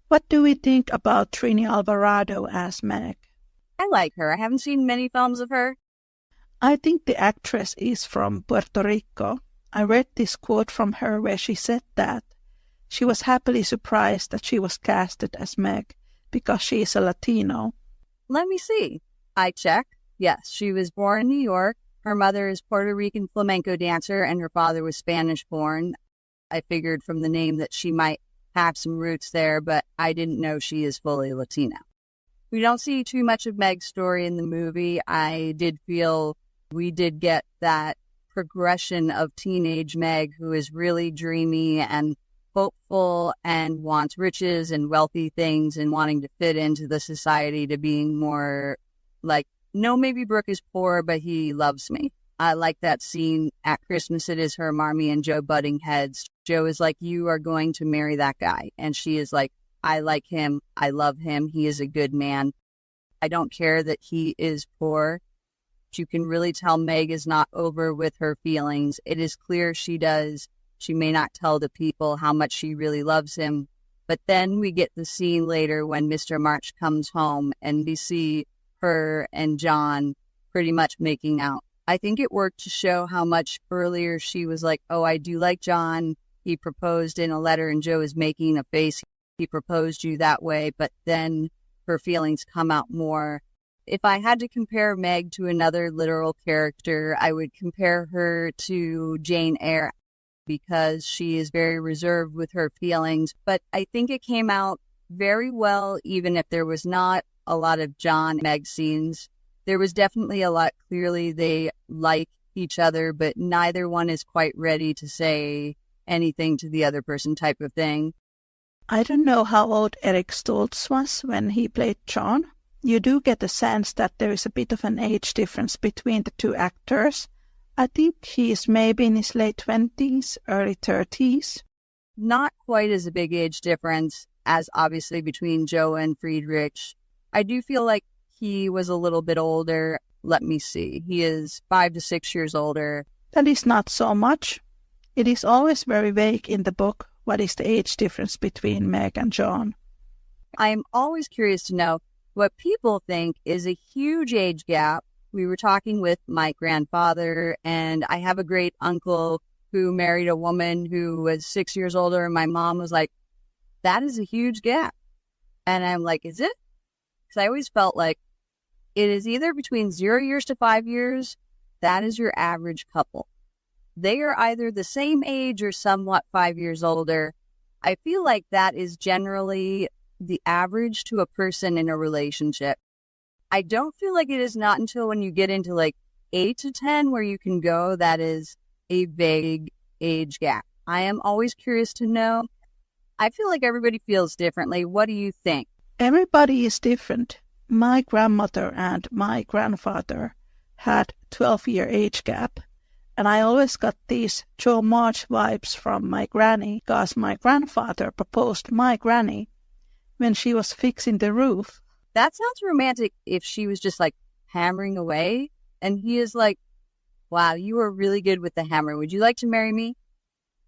What do we think about Trini Alvarado as Meg? I like her. I haven't seen many films of her. I think the actress is from Puerto Rico. I read this quote from her where she said that she was happily surprised that she was casted as Meg because she is a Latino. Let me see. I check. Yes, she was born in New York. Her mother is Puerto Rican flamenco dancer and her father was Spanish born. I figured from the name that she might have some roots there, but I didn't know she is fully Latina. We don't see too much of Meg's story in the movie. I did feel we did get that progression of teenage Meg, who is really dreamy and hopeful and wants riches and wealthy things and wanting to fit into the society, to being more like, no, maybe Brooke is poor, but he loves me. I like that scene at Christmas. It is her, Marmee, and Jo butting heads. Jo is like, you are going to marry that guy. And she is like, I like him. I love him. He is a good man. I don't care that he is poor. You can really tell Meg is not over with her feelings. It is clear she does. She may not tell the people how much she really loves him. But then we get the scene later when Mr. March comes home and we see her and John pretty much making out. I think it worked to show how much earlier she was like, oh, I do like John. He proposed in a letter and Jo is making a face. He proposed you that way. But then her feelings come out more. If I had to compare Meg to another literal character, I would compare her to Jane Eyre because she is very reserved with her feelings. But I think it came out very well, even if there was not a lot of John Meg scenes. There was definitely a lot. Clearly, they like each other, but neither one is quite ready to say anything to the other person type of thing. I don't know how old Eric Stoltz was when he played John. You do get the sense that there is a bit of an age difference between the two actors. I think he is maybe in his late 20s, early 30s. Not quite as a big age difference as obviously between Jo and Friedrich. I do feel like he was a little bit older. Let me see. He is 5 to 6 years older. That is not so much. It is always very vague in the book what is the age difference between Meg and John. I am always curious to know what people think is a huge age gap. We were talking with my grandfather, and I have a great uncle who married a woman who was 6 years older, and my mom was like, that is a huge gap. And I'm like, is it? Because I always felt like it is either between 0 years to 5 years. That is your average couple. They are either the same age or somewhat 5 years older. I feel like that is generally the average to a person in a relationship. I don't feel like it is not until when you get into like 8 to 10 where you can go, that is a vague age gap. I am always curious to know. I feel like everybody feels differently. What do you think? Everybody is different. My grandmother and my grandfather had 12-year age gap. And I always got these Jo March vibes from my granny because my grandfather proposed my granny when she was fixing the roof. That sounds romantic if she was just like hammering away. And he is like, wow, you are really good with the hammer. Would you like to marry me?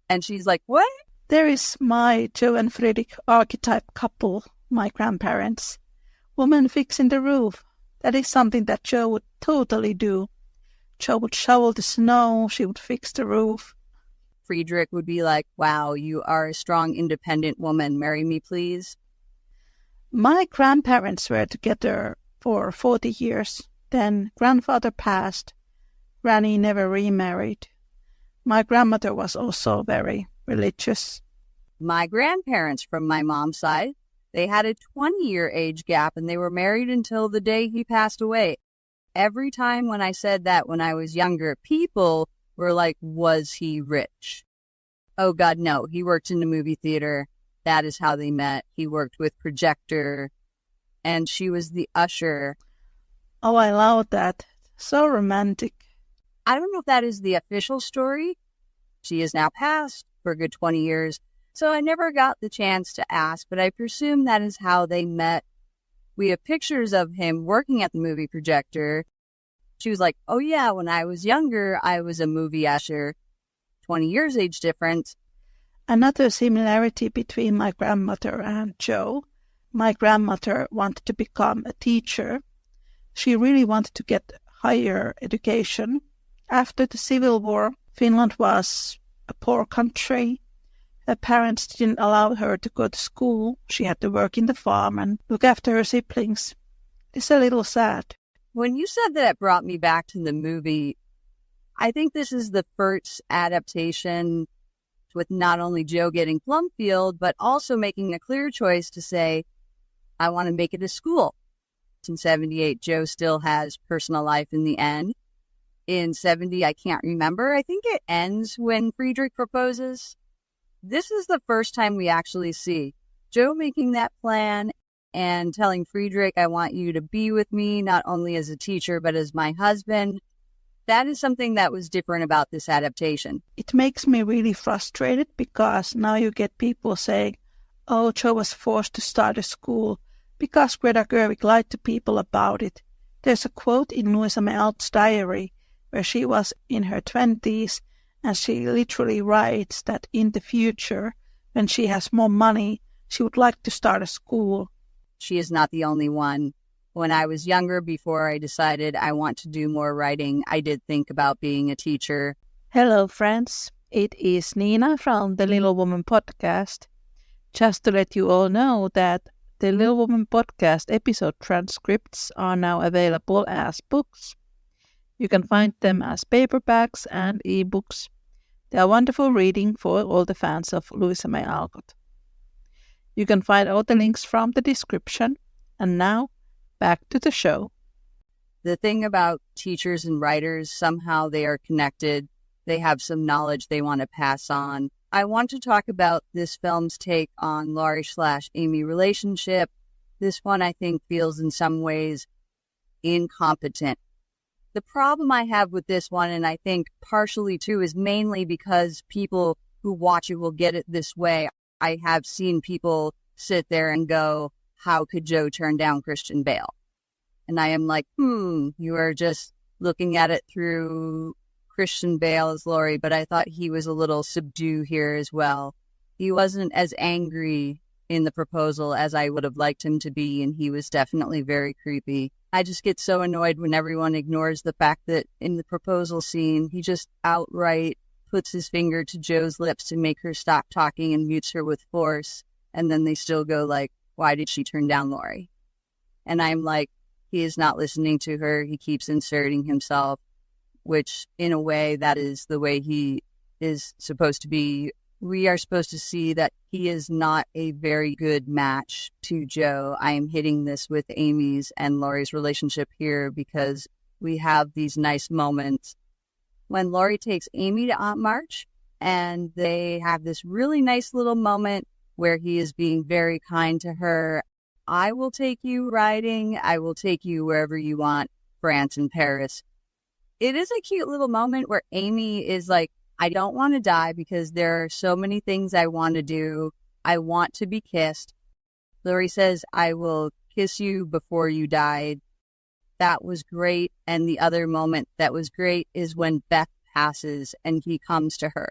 And she's like, what? There is my Jo and Friedrich archetype couple, my grandparents. Woman fixing the roof. That is something that Jo would totally do. Jo would shovel the snow, she would fix the roof. Friedrich would be like, wow, you are a strong, independent woman. Marry me, please. My grandparents were together for 40 years. Then grandfather passed. Granny never remarried. My grandmother was also very religious. My grandparents from my mom's side, they had a 20-year age gap and they were married until the day he passed away. Every time when I said that when I was younger, people were like, was he rich? Oh, God, no. He worked in the movie theater. That is how they met. He worked with projector, and she was the usher. Oh, I love that. So romantic. I don't know if that is the official story. She is now passed for a good 20 years, so I never got the chance to ask, but I presume that is how they met. We have pictures of him working at the movie projector. She was like, oh, yeah, when I was younger, I was a movie usher. 20 years age difference. Another similarity between my grandmother and Jo, my grandmother wanted to become a teacher. She really wanted to get higher education. After the Civil War, Finland was a poor country. Her parents didn't allow her to go to school. She had to work in the farm and look after her siblings. It's a little sad. When you said that, it brought me back to the movie. I think this is the first adaptation with not only Jo getting Plumfield, but also making a clear choice to say, I want to make it a school. In 78, Jo still has personal life in the end. In 70, I can't remember. I think it ends when Friedrich proposes. This is the first time we actually see Jo making that plan and telling Friedrich, I want you to be with me, not only as a teacher, but as my husband. That is something that was different about this adaptation. It makes me really frustrated because now you get people saying, oh, Jo was forced to start a school because Greta Gerwig lied to people about it. There's a quote in Louisa May Alcott's diary where she was in her 20s and she literally writes that in the future, when she has more money, she would like to start a school. She is not the only one. When I was younger, before I decided I want to do more writing, I did think about being a teacher. Hello, friends. It is Niina from the Little Woman podcast. Just to let you all know that the Little Woman podcast episode transcripts are now available as books. You can find them as paperbacks and ebooks. They are wonderful reading for all the fans of Louisa May Alcott. You can find all the links from the description. And now, back to the show. The thing about teachers and writers, somehow they are connected. They have some knowledge they want to pass on. I want to talk about this film's take on Laurie/Amy relationship. This one, I think, feels in some ways incompetent. The problem I have with this one, and I think partially too, is mainly because people who watch it will get it this way. I have seen people sit there and go, how could Jo turn down Christian Bale? And I am like, you are just looking at it through Christian Bale as Laurie, but I thought he was a little subdued here as well. He wasn't as angry in the proposal as I would have liked him to be, and he was definitely very creepy. I just get so annoyed when everyone ignores the fact that in the proposal scene, he just outright puts his finger to Jo's lips to make her stop talking and mutes her with force. And then they still go like, why did she turn down Laurie? And I'm like, he is not listening to her. He keeps inserting himself, which in a way, that is the way he is supposed to be. We are supposed to see that he is not a very good match to Jo. I am hitting this with Amy's and Laurie's relationship here because we have these nice moments when Laurie takes Amy to Aunt March and they have this really nice little moment where he is being very kind to her. I will take you riding. I will take you wherever you want, France and Paris. It is a cute little moment where Amy is like, I don't want to die because there are so many things I want to do. I want to be kissed. Laurie says, I will kiss you before you died. That was great. And the other moment that was great is when Beth passes and he comes to her.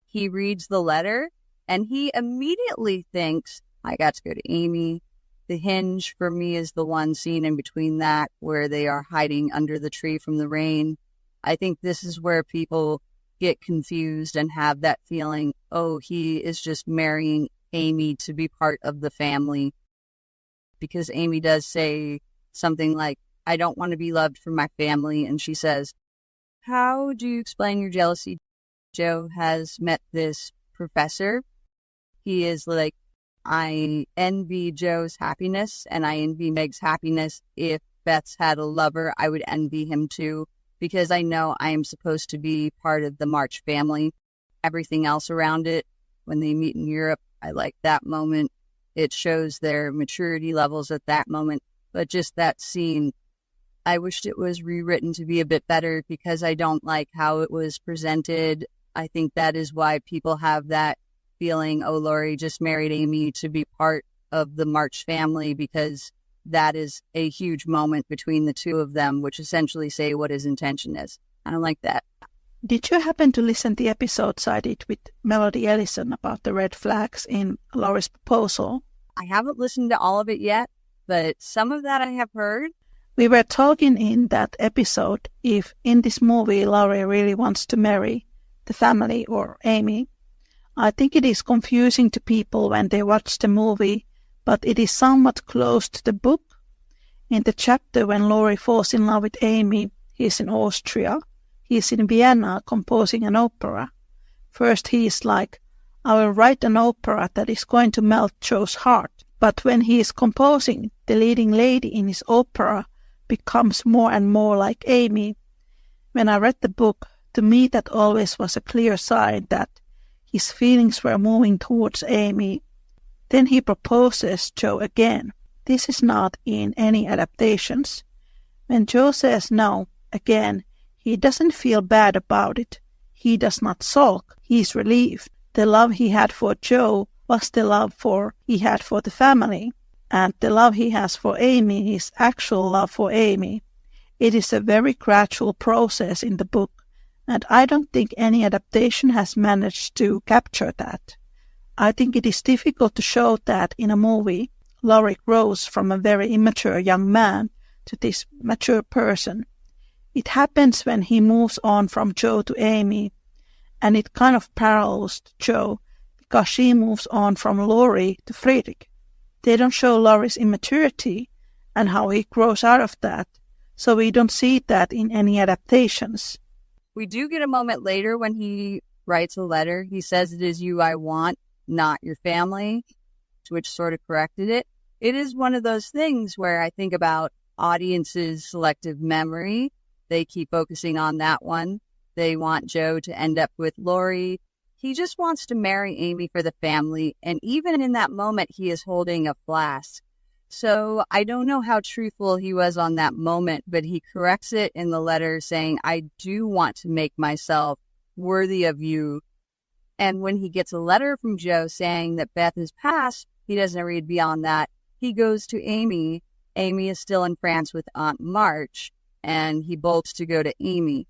He reads the letter and he immediately thinks, I got to go to Amy. The hinge for me is the one scene in between that where they are hiding under the tree from the rain. I think this is where people get confused and have that feeling, oh, he is just marrying Amy to be part of the family. Because Amy does say something like, I don't want to be loved for my family. And she says, how do you explain your jealousy? Jo has met this professor. He is like, I envy Jo's happiness and I envy Meg's happiness. If Beth's had a lover, I would envy him too, because I know I am supposed to be part of the March family. Everything else around it, when they meet in Europe, I like that moment. It shows their maturity levels at that moment. But just that scene, I wished it was rewritten to be a bit better because I don't like how it was presented. I think that is why people have that feeling, oh, Laurie just married Amy to be part of the March family, because that is a huge moment between the two of them, which essentially say what his intention is. I don't like that. Did you happen to listen to the episodes I did with Melody Ellison about the red flags in Laurie's proposal? I haven't listened to all of it yet, but some of that I have heard. We were talking in that episode if in this movie Laurie really wants to marry the family or Amy. I think it is confusing to people when they watch the movie, but it is somewhat close to the book. In the chapter when Laurie falls in love with Amy, he is in Austria. He is in Vienna composing an opera. First he is like, I will write an opera that is going to melt Jo's heart. But when he is composing, the leading lady in his opera becomes more and more like Amy. When I read the book, to me that always was a clear sign that his feelings were moving towards Amy. Then he proposes Jo again. This is not in any adaptations. When Jo says no, again, he doesn't feel bad about it. He does not sulk. He is relieved. The love he had for Jo was the love he had for the family. And the love he has for Amy is actual love for Amy. It is a very gradual process in the book, and I don't think any adaptation has managed to capture that. I think it is difficult to show that in a movie. Laurie grows from a very immature young man to this mature person. It happens when he moves on from Jo to Amy, and it kind of parallels Jo because she moves on from Laurie to Friedrich. They don't show Laurie's immaturity and how he grows out of that, so we don't see that in any adaptations. We do get a moment later when he writes a letter. He says, it is you I want, not your family, which sort of corrected it. It is one of those things where I think about audiences' selective memory. They keep focusing on that one. They want Jo to end up with Laurie. He just wants to marry Amy for the family, and even in that moment, he is holding a flask. So I don't know how truthful he was on that moment, but he corrects it in the letter saying, I do want to make myself worthy of you. And when he gets a letter from Jo saying that Beth has passed, he doesn't read beyond that. He goes to Amy. Amy is still in France with Aunt March, and he bolts to go to Amy.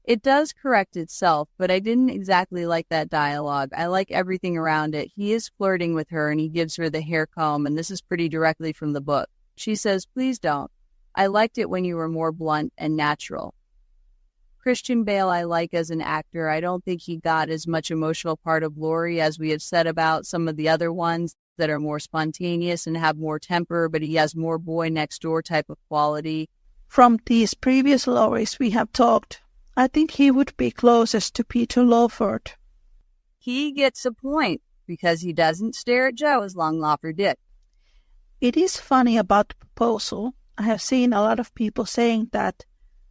It does correct itself, but I didn't exactly like that dialogue. I like everything around it. He is flirting with her, and he gives her the hair comb, and this is pretty directly from the book. She says, please don't. I liked it when you were more blunt and natural. Christian Bale I like as an actor. I don't think he got as much emotional part of Laurie as we have said about some of the other ones that are more spontaneous and have more temper, but he has more boy next door type of quality. From these previous Lauries we have talked, I think he would be closest to Peter Lawford. He gets a point because he doesn't stare at Jo as long Lawford did. It is funny about the proposal. I have seen a lot of people saying that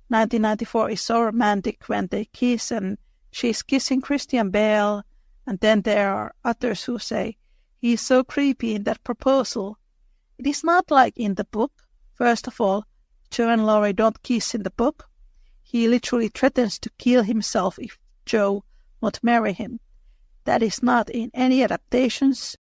1994 is so romantic when they kiss and she's kissing Christian Bale, and then there are others who say he's so creepy in that proposal. It is not like in the book. First of all, Jo and Laurie don't kiss in the book. He literally threatens to kill himself if Jo won't marry him. That is not in any adaptations.